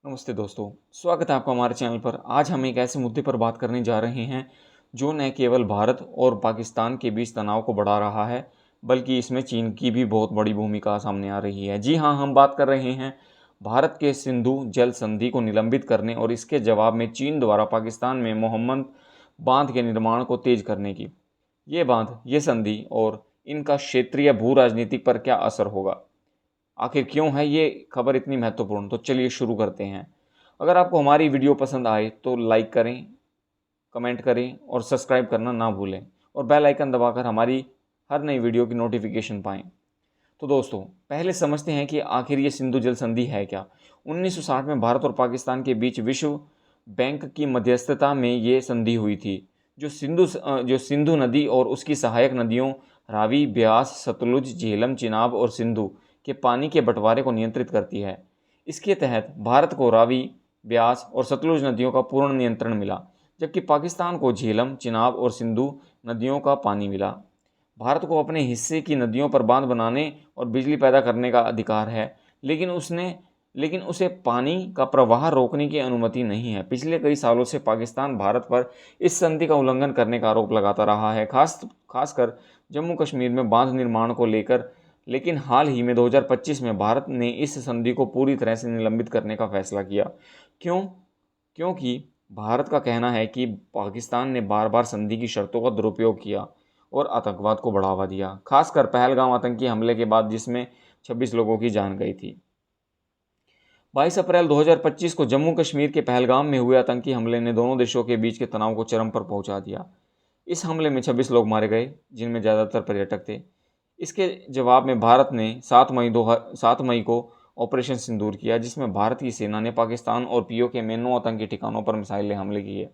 नमस्ते दोस्तों, स्वागत है आपका हमारे चैनल पर। आज हम एक ऐसे मुद्दे पर बात करने जा रहे हैं जो न केवल भारत और पाकिस्तान के बीच तनाव को बढ़ा रहा है, बल्कि इसमें चीन की भी बहुत बड़ी भूमिका सामने आ रही है। जी हाँ, हम बात कर रहे हैं भारत के सिंधु जल संधि को निलंबित करने और इसके जवाब में चीन द्वारा पाकिस्तान में मोहम्मद बांध के निर्माण को तेज करने की। ये बांध, ये संधि और इनका क्षेत्रीय भू राजनीति पर क्या असर होगा? आखिर क्यों है ये खबर इतनी महत्वपूर्ण? तो चलिए शुरू करते हैं। अगर आपको हमारी वीडियो पसंद आए तो लाइक करें, कमेंट करें और सब्सक्राइब करना ना भूलें और बेल आइकन दबाकर हमारी हर नई वीडियो की नोटिफिकेशन पाएं। तो दोस्तों, पहले समझते हैं कि आखिर ये सिंधु जल संधि है क्या। 1960 में भारत और पाकिस्तान के बीच विश्व बैंक की मध्यस्थता में ये संधि हुई थी, जो सिंधु नदी और उसकी सहायक नदियों रावी, ब्यास, सतलुज, झेलम, चिनाब और सिंधु के पानी के बंटवारे को नियंत्रित करती है। इसके तहत भारत को रावी, ब्यास और सतलुज नदियों का पूर्ण नियंत्रण मिला, जबकि पाकिस्तान को झेलम, चिनाब और सिंधु नदियों का पानी मिला। भारत को अपने हिस्से की नदियों पर बांध बनाने और बिजली पैदा करने का अधिकार है, लेकिन उसे पानी का प्रवाह रोकने की अनुमति नहीं है। पिछले कई सालों से पाकिस्तान भारत पर इस संधि का उल्लंघन करने का आरोप लगाता रहा है, खासकर जम्मू कश्मीर में बांध निर्माण को लेकर। लेकिन हाल ही में 2025 में भारत ने इस संधि को पूरी तरह से निलंबित करने का फैसला किया। क्यों? क्योंकि भारत का कहना है कि पाकिस्तान ने बार बार संधि की शर्तों का दुरुपयोग किया और आतंकवाद को बढ़ावा दिया, खासकर पहलगाम आतंकी हमले के बाद, जिसमें 26 लोगों की जान गई थी। 22 अप्रैल 2025 को जम्मू कश्मीर के पहलगाम में हुए आतंकी हमले ने दोनों देशों के बीच के तनाव को चरम पर पहुंचा दिया। इस हमले में 26 लोग मारे गए, जिनमें ज़्यादातर पर्यटक थे। इसके जवाब में भारत ने 7 मई को ऑपरेशन सिंदूर किया, जिसमें भारत की सेना ने पाकिस्तान और पीओके में 9 आतंकी ठिकानों पर मिसाइलें हमले किए।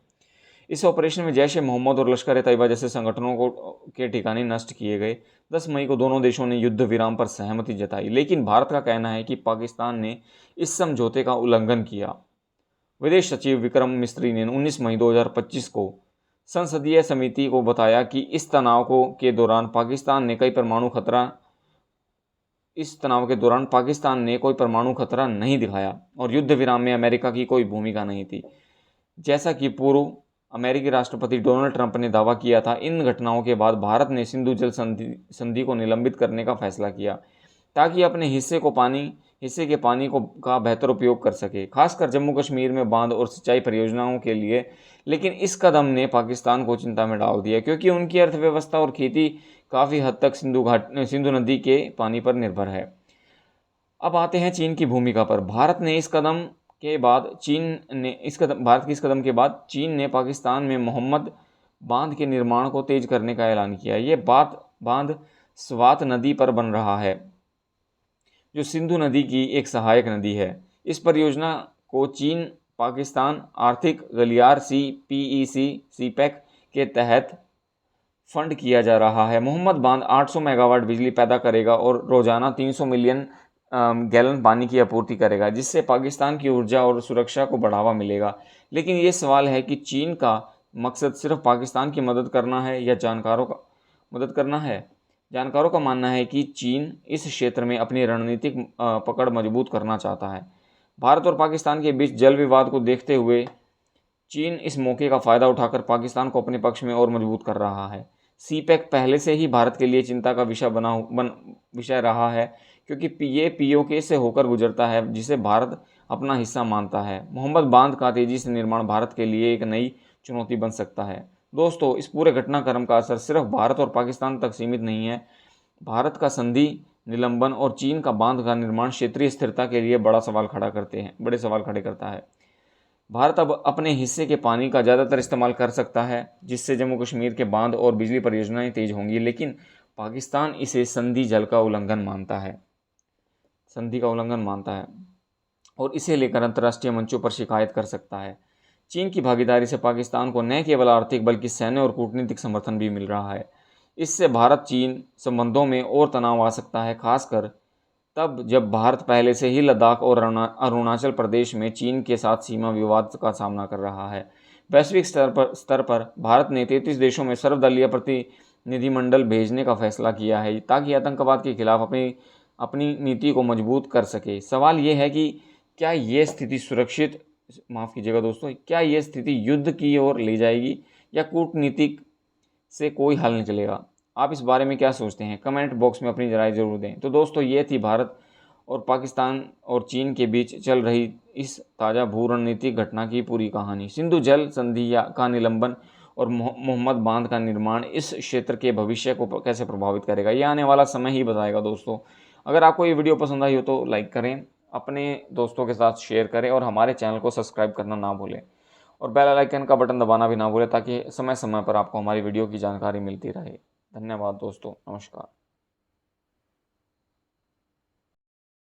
इस ऑपरेशन में जैश ए मोहम्मद और लश्कर ए तैयबा जैसे संगठनों के ठिकाने नष्ट किए गए। 10 मई को दोनों देशों ने युद्ध विराम पर सहमति जताई, लेकिन भारत का कहना है कि पाकिस्तान ने इस समझौते का उल्लंघन किया। विदेश सचिव विक्रम मिस्री ने 19 मई 2025 को संसदीय समिति को बताया कि इस तनाव के दौरान पाकिस्तान ने कोई परमाणु खतरा नहीं दिखाया और युद्ध विराम में अमेरिका की कोई भूमिका नहीं थी, जैसा कि पूर्व अमेरिकी राष्ट्रपति डोनाल्ड ट्रंप ने दावा किया था। इन घटनाओं के बाद भारत ने सिंधु जल संधि को निलंबित करने का फैसला किया, ताकि अपने हिस्से के पानी का बेहतर उपयोग कर सके, खासकर जम्मू कश्मीर में बांध और सिंचाई परियोजनाओं के लिए। लेकिन इस कदम ने पाकिस्तान को चिंता में डाल दिया, क्योंकि उनकी अर्थव्यवस्था और खेती काफ़ी हद तक सिंधु नदी के पानी पर निर्भर है। अब आते हैं चीन की भूमिका पर। भारत की इस कदम के बाद चीन ने पाकिस्तान में मोहम्मद बांध के निर्माण को तेज करने का ऐलान किया। ये बांध स्वात नदी पर बन रहा है, जो सिंधु नदी की एक सहायक नदी है। इस परियोजना को चीन पाकिस्तान आर्थिक गलियार सीपैक के तहत फंड किया जा रहा है। मोहम्मद बांध 800 मेगावाट बिजली पैदा करेगा और रोजाना 300 मिलियन गैलन पानी की आपूर्ति करेगा, जिससे पाकिस्तान की ऊर्जा और सुरक्षा को बढ़ावा मिलेगा। लेकिन ये सवाल है कि चीन का मकसद सिर्फ पाकिस्तान की मदद करना है या मदद करना है। जानकारों का मानना है कि चीन इस क्षेत्र में अपनी रणनीतिक पकड़ मजबूत करना चाहता है। भारत और पाकिस्तान के बीच जल विवाद को देखते हुए चीन इस मौके का फ़ायदा उठाकर पाकिस्तान को अपने पक्ष में और मजबूत कर रहा है। सीपैक पहले से ही भारत के लिए चिंता का विषय रहा है, क्योंकि ये पीओके से होकर गुजरता है, जिसे भारत अपना हिस्सा मानता है। मोहम्मद बांध का तेजी से निर्माण भारत के लिए एक नई चुनौती बन सकता है। दोस्तों, इस पूरे घटनाक्रम का असर सिर्फ भारत और पाकिस्तान तक सीमित नहीं है। भारत का संधि निलंबन और चीन का बांध का निर्माण क्षेत्रीय स्थिरता के लिए बड़े सवाल खड़े करता है। भारत अब अपने हिस्से के पानी का ज़्यादातर इस्तेमाल कर सकता है, जिससे जम्मू कश्मीर के बांध और बिजली परियोजनाएं तेज होंगी, लेकिन पाकिस्तान इसे संधि का उल्लंघन मानता है और इसे लेकर अंतर्राष्ट्रीय मंचों पर शिकायत कर सकता है। चीन की भागीदारी से पाकिस्तान को न केवल आर्थिक बल्कि सैन्य और कूटनीतिक समर्थन भी मिल रहा है। इससे भारत चीन संबंधों में और तनाव आ सकता है, खासकर तब जब भारत पहले से ही लद्दाख और अरुणाचल प्रदेश में चीन के साथ सीमा विवाद का सामना कर रहा है। वैश्विक स्तर पर भारत ने 33 देशों में सर्वदलीय प्रतिनिधिमंडल भेजने का फैसला किया है, ताकि आतंकवाद के खिलाफ अपनी नीति को मजबूत कर सके। सवाल ये है कि क्या ये स्थिति सुरक्षित, माफ़ कीजिएगा दोस्तों, क्या ये स्थिति युद्ध की ओर ले जाएगी या कूटनीतिक से कोई हल निकलेगा? आप इस बारे में क्या सोचते हैं? कमेंट बॉक्स में अपनी राय ज़रूर दें। तो दोस्तों, ये थी भारत और पाकिस्तान और चीन के बीच चल रही इस ताज़ा भू रणनीतिक घटना की पूरी कहानी। सिंधु जल संधि का निलंबन और मोहम्मद बांध का निर्माण इस क्षेत्र के भविष्य को कैसे प्रभावित करेगा, ये आने वाला समय ही बताएगा दोस्तों। अगर आपको ये वीडियो पसंद आई हो तो लाइक करें, अपने दोस्तों के साथ शेयर करें और हमारे चैनल को सब्सक्राइब करना ना भूलें और बेल आइकन का बटन दबाना भी ना भूलें ताकि समय समय पर आपको हमारी वीडियो की जानकारी मिलती रहे। धन्यवाद दोस्तों, नमस्कार।